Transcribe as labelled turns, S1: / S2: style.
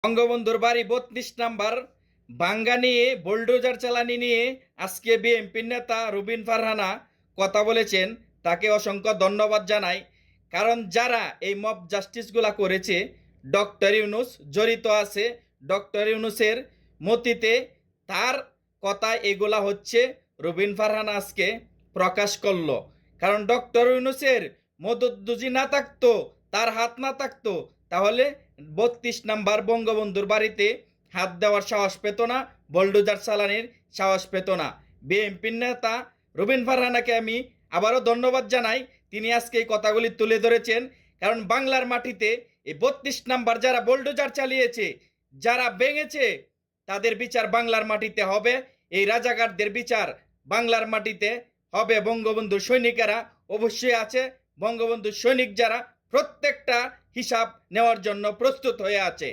S1: বঙ্গবন্ধুর বাড়ি ৩২ নাম্বার ভাঙ্গা নিয়ে বুলডোজার চালানি নিয়ে আজকে বিএনপির নেতা রুবিন ফারহানা কথা বলেছেন। তাকে অসংখ্য ধন্যবাদ জানাই। কারণ যারা এই মব জাস্টিসগুলা করেছে, ডক্টর ইউনুস জড়িত আছে। ডক্টর ইউনুসের মতিতে তার কথা এগুলা হচ্ছে রুবিন ফারহানা আজকে প্রকাশ করলো। কারণ ডক্টর ইউনুসের মদত যদি না থাকতো, তার হাত না থাকতো, তাহলে ৩২ নাম্বার বঙ্গবন্ধুর বাড়িতে হাত দেওয়ার সাহস পেত না, বুলডোজার চালানির সাহস পেত না। বিএনপির নেতা রুবিন ফারহানাকে আমি আবারও ধন্যবাদ জানাই। তিনি আজকে এই কথাগুলি তুলে ধরেছেন। কারণ বাংলার মাটিতে এই ৩২ নাম্বার যারা বুলডোজার চালিয়েছে, যারা ভেঙেছে, তাদের বিচার বাংলার মাটিতে হবে। এই রাজাকারদের বিচার বাংলার মাটিতে হবে। বঙ্গবন্ধু সৈনিকেরা অবশ্যই আছে। বঙ্গবন্ধু সৈনিক যারা প্রত্যেকটা হিসাব নেওয়ার জন্য প্রস্তুত হয়ে আছে।